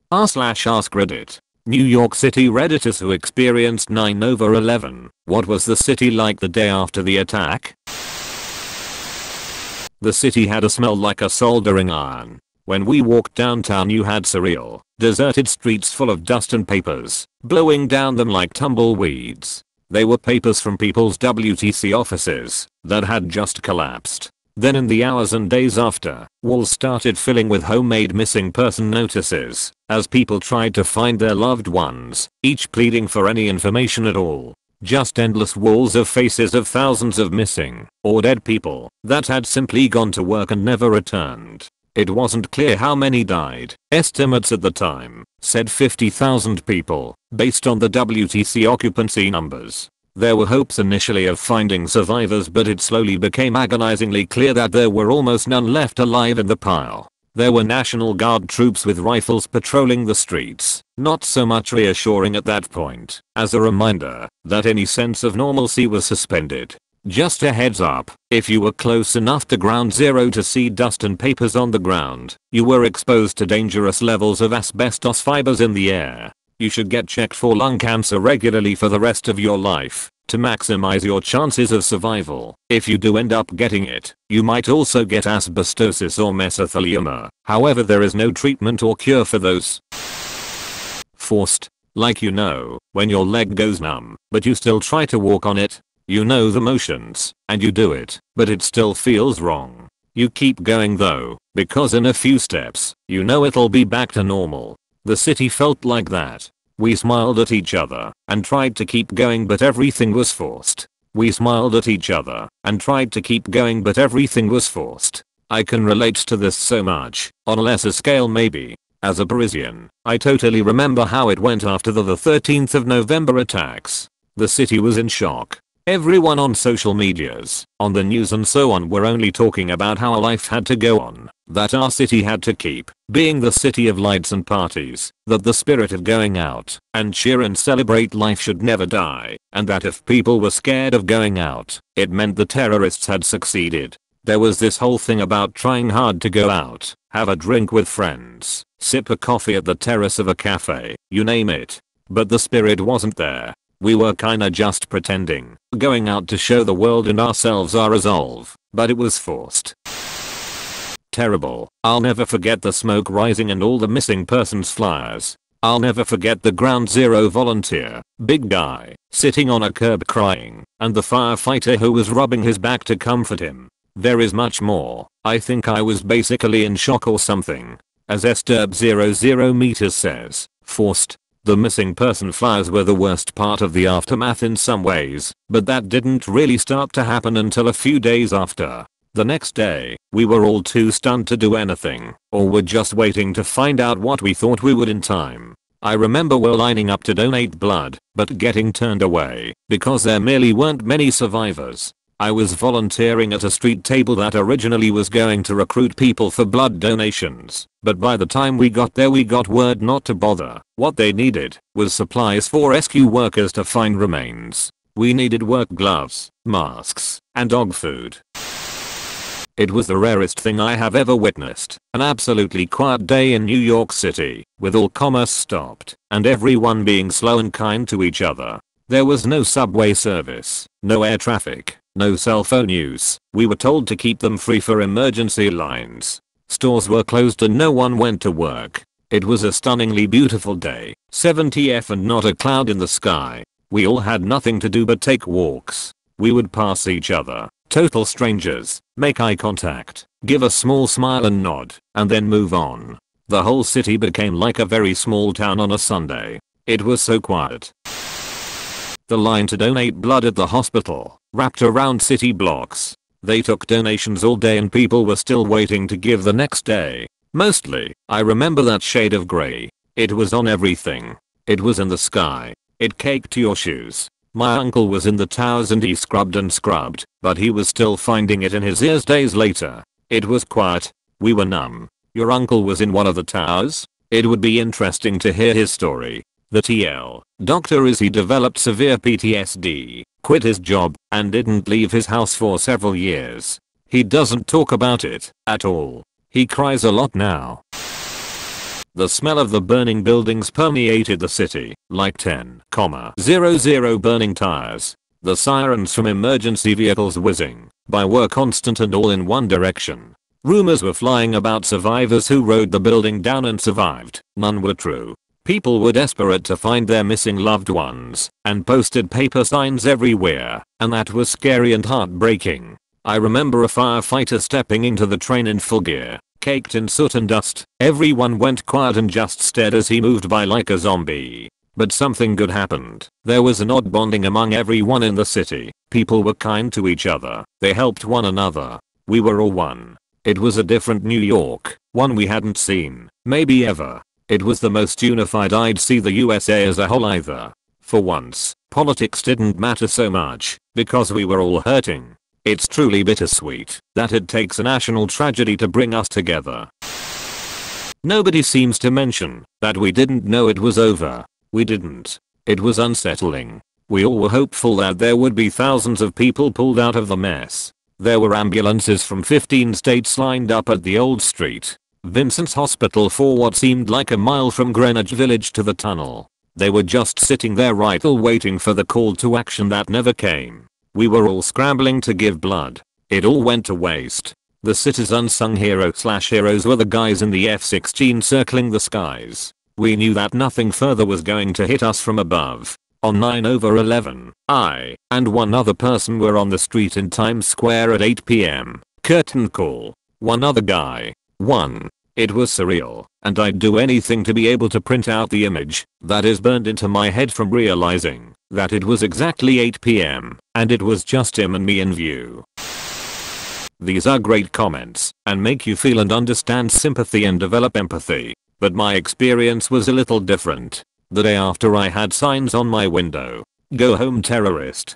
r/AskReddit. New York City Redditors who experienced 9/11. What was the city like the day after the attack? The city had a smell like a soldering iron. When we walked downtown you had surreal, deserted streets full of dust and papers, blowing down them like tumbleweeds. They were papers from people's WTC offices that had just collapsed. Then in the hours and days after, walls started filling with homemade missing person notices as people tried to find their loved ones, each pleading for any information at all. Just endless walls of faces of thousands of missing or dead people that had simply gone to work and never returned. It wasn't clear how many died. Estimates at the time said 50,000 people based on the WTC occupancy numbers. There were hopes initially of finding survivors, but it slowly became agonizingly clear that there were almost none left alive in the pile. There were National Guard troops with rifles patrolling the streets, not so much reassuring at that point as a reminder that any sense of normalcy was suspended. Just a heads up, if you were close enough to ground zero to see dust and papers on the ground, you were exposed to dangerous levels of asbestos fibers in the air. You should get checked for lung cancer regularly for the rest of your life to maximize your chances of survival. If you do end up getting it, you might also get asbestosis or mesothelioma. However, there is no treatment or cure for those. Forced. Like when your leg goes numb, but you still try to walk on it. You know the motions, and you do it, but it still feels wrong. You keep going though, because in a few steps, it'll be back to normal. The city felt like that. We smiled at each other and tried to keep going, but everything was forced. We smiled at each other and tried to keep going, but everything was forced. I can relate to this so much, on a lesser scale maybe. As a Parisian, I totally remember how it went after the 13th of November attacks. The city was in shock. Everyone on social medias, on the news and so on were only talking about how life had to go on, that our city had to keep being the city of lights and parties, that the spirit of going out and cheer and celebrate life should never die, and that if people were scared of going out, it meant the terrorists had succeeded. There was this whole thing about trying hard to go out, have a drink with friends, sip a coffee at the terrace of a cafe, you name it. But the spirit wasn't there. We were kinda just pretending, going out to show the world and ourselves our resolve, but it was forced. Terrible. I'll never forget the smoke rising and all the missing persons flyers. I'll never forget the ground zero volunteer, big guy, sitting on a curb crying, and the firefighter who was rubbing his back to comfort him. There is much more. I think I was basically in shock or something. As Esturb00 meters says, forced. The missing person flyers were the worst part of the aftermath in some ways, but that didn't really start to happen until a few days after. The next day, we were all too stunned to do anything, or were just waiting to find out what we thought we would in time. I remember we're lining up to donate blood, but getting turned away, because there merely weren't many survivors. I was volunteering at a street table that originally was going to recruit people for blood donations, but by the time we got there we got word not to bother. What they needed was supplies for rescue workers to find remains. We needed work gloves, masks, and dog food. It was the rarest thing I have ever witnessed, an absolutely quiet day in New York City, with all commerce stopped, and everyone being slow and kind to each other. There was no subway service, no air traffic, no cell phone use. We were told to keep them free for emergency lines. Stores were closed and no one went to work. It was a stunningly beautiful day, 70°F and not a cloud in the sky. We all had nothing to do but take walks. We would pass each other, total strangers, make eye contact, give a small smile and nod, and then move on. The whole city became like a very small town on a Sunday. It was so quiet. The line to donate blood at the hospital wrapped around city blocks. They took donations all day and people were still waiting to give the next day. Mostly, I remember that shade of grey. It was on everything. It was in the sky. It caked your shoes. My uncle was in the towers and he scrubbed and scrubbed, but he was still finding it in his ears days later. It was quiet. We were numb. Your uncle was in one of the towers? It would be interesting to hear his story. The TL doctor is he developed severe PTSD, quit his job, and didn't leave his house for several years. He doesn't talk about it at all. He cries a lot now. The smell of the burning buildings permeated the city, like 10,00 burning tires. The sirens from emergency vehicles whizzing by were constant and all in one direction. Rumors were flying about survivors who rode the building down and survived. None were true. People were desperate to find their missing loved ones and posted paper signs everywhere, and that was scary and heartbreaking. I remember a firefighter stepping into the train in full gear, caked in soot and dust. Everyone went quiet and just stared as he moved by like a zombie. But something good happened. There was an odd bonding among everyone in the city. People were kind to each other. They helped one another. We were all one. It was a different New York, one we hadn't seen, maybe ever. It was the most unified I'd see the USA as a whole either. For once, politics didn't matter so much, because we were all hurting. It's truly bittersweet that it takes a national tragedy to bring us together. Nobody seems to mention that we didn't know it was over. We didn't. It was unsettling. We all were hopeful that there would be thousands of people pulled out of the mess. There were ambulances from 15 states lined up at the old street. Vincent's Hospital for what seemed like a mile from Greenwich Village to the tunnel. They were just sitting there idle waiting for the call to action that never came. We were all scrambling to give blood. It all went to waste. The city's unsung hero/heroes were the guys in the F-16 circling the skies. We knew that nothing further was going to hit us from above. On 9/11, I and one other person were on the street in Times Square at 8 p.m. Curtain call. One other guy. It was surreal, and I'd do anything to be able to print out the image that is burned into my head from realizing that it was exactly 8 p.m. and it was just him and me in view. These are great comments and make you feel and understand sympathy and develop empathy. But my experience was a little different. The day after I had signs on my window. Go home terrorist.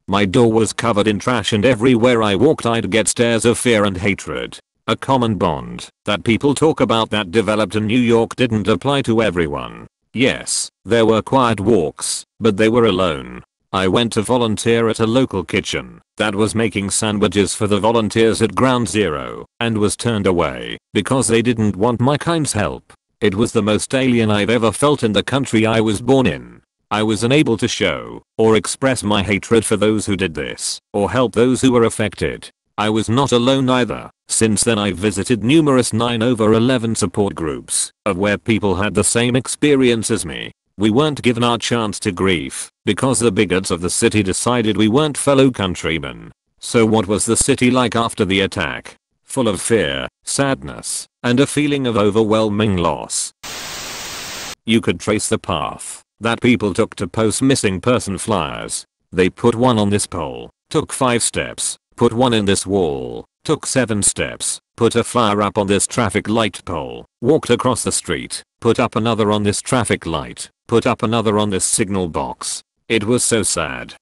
My door was covered in trash and everywhere I walked I'd get stares of fear and hatred. A common bond that people talk about that developed in New York didn't apply to everyone. Yes, there were quiet walks, but they were alone. I went to volunteer at a local kitchen that was making sandwiches for the volunteers at Ground Zero and was turned away because they didn't want my kind's help. It was the most alien I've ever felt in the country I was born in. I was unable to show or express my hatred for those who did this or help those who were affected. I was not alone either. Since then I've visited numerous 9/11 support groups of where people had the same experience as me. We weren't given our chance to grieve because the bigots of the city decided we weren't fellow countrymen. So what was the city like after the attack? Full of fear, sadness, and a feeling of overwhelming loss. You could trace the path that people took to post missing person flyers. They put one on this pole, took 5 steps, put one in this wall, took 7 steps, put a flyer up on this traffic light pole, walked across the street, put up another on this traffic light, put up another on this signal box. It was so sad.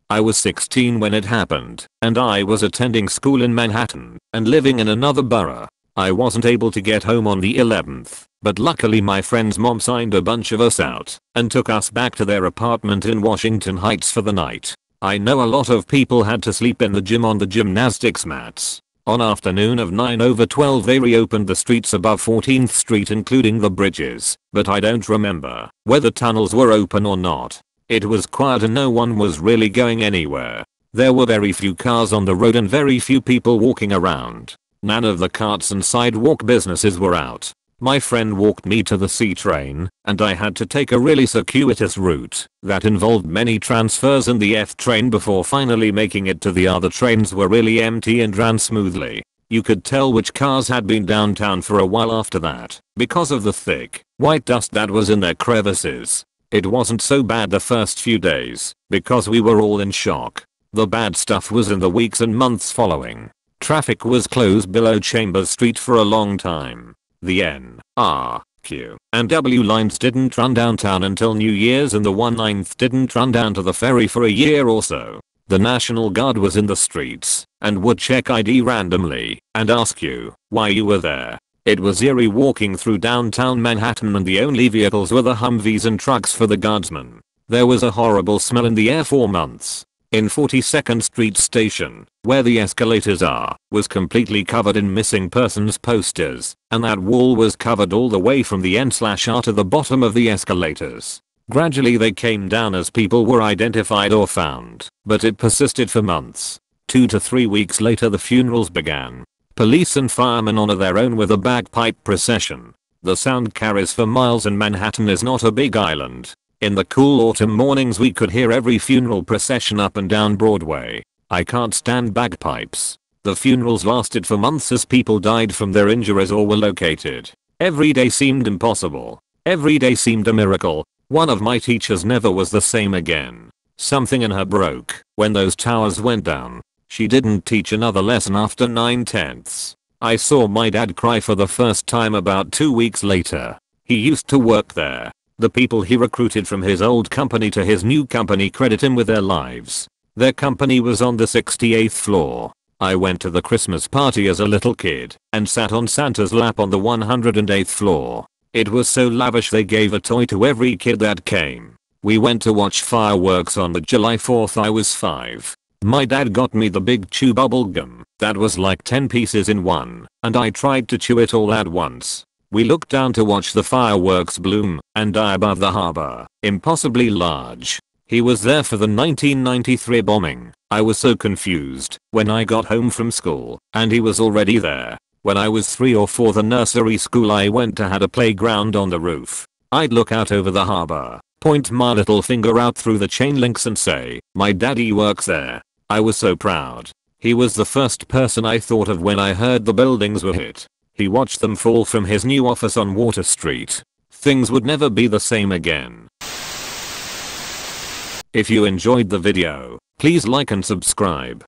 I was 16 when it happened, and I was attending school in Manhattan and living in another borough. I wasn't able to get home on the 11th, but luckily my friend's mom signed a bunch of us out and took us back to their apartment in Washington Heights for the night. I know a lot of people had to sleep in the gym on the gymnastics mats. On afternoon of 9/12 they reopened the streets above 14th Street including the bridges, but I don't remember whether tunnels were open or not. It was quiet and no one was really going anywhere. There were very few cars on the road and very few people walking around. None of the carts and sidewalk businesses were out. My friend walked me to the C train, and I had to take a really circuitous route that involved many transfers in the F train before finally making it to the other trains were really empty and ran smoothly. You could tell which cars had been downtown for a while after that, because of the thick, white dust that was in their crevices. It wasn't so bad the first few days, because we were all in shock. The bad stuff was in the weeks and months following. Traffic was closed below Chambers Street for a long time. The N, R, Q, and W lines didn't run downtown until New Year's and the 1/9 didn't run down to the ferry for a year or so. The National Guard was in the streets and would check ID randomly and ask you why you were there. It was eerie walking through downtown Manhattan and the only vehicles were the Humvees and trucks for the guardsmen. There was a horrible smell in the air for months. in 42nd Street Station, where the escalators are, was completely covered in missing persons posters, and that wall was covered all the way from the end/R to the bottom of the escalators. Gradually they came down as people were identified or found, but it persisted for months. 2 to 3 weeks later the funerals began. Police and firemen honor their own with a bagpipe procession. The sound carries for miles and Manhattan is not a big island. In the cool autumn mornings we could hear every funeral procession up and down Broadway. I can't stand bagpipes. The funerals lasted for months as people died from their injuries or were located. Every day seemed impossible. Every day seemed a miracle. One of my teachers never was the same again. Something in her broke when those towers went down. She didn't teach another lesson after 9/10. I saw my dad cry for the first time about 2 weeks later. He used to work there. The people he recruited from his old company to his new company credit him with their lives. Their company was on the 68th floor. I went to the Christmas party as a little kid and sat on Santa's lap on the 108th floor. It was so lavish they gave a toy to every kid that came. We went to watch fireworks on the July 4th. I was 5. My dad got me the big chew bubble gum that was like 10 pieces in one, and I tried to chew it all at once. We looked down to watch the fireworks bloom and die above the harbor, impossibly large. He was there for the 1993 bombing. I was so confused when I got home from school, and he was already there. When I was 3 or 4, the nursery school I went to had a playground on the roof. I'd look out over the harbor, point my little finger out through the chain links and say, "My daddy works there." I was so proud. He was the first person I thought of when I heard the buildings were hit. He watched them fall from his new office on Water Street. Things would never be the same again. If you enjoyed the video, please like and subscribe.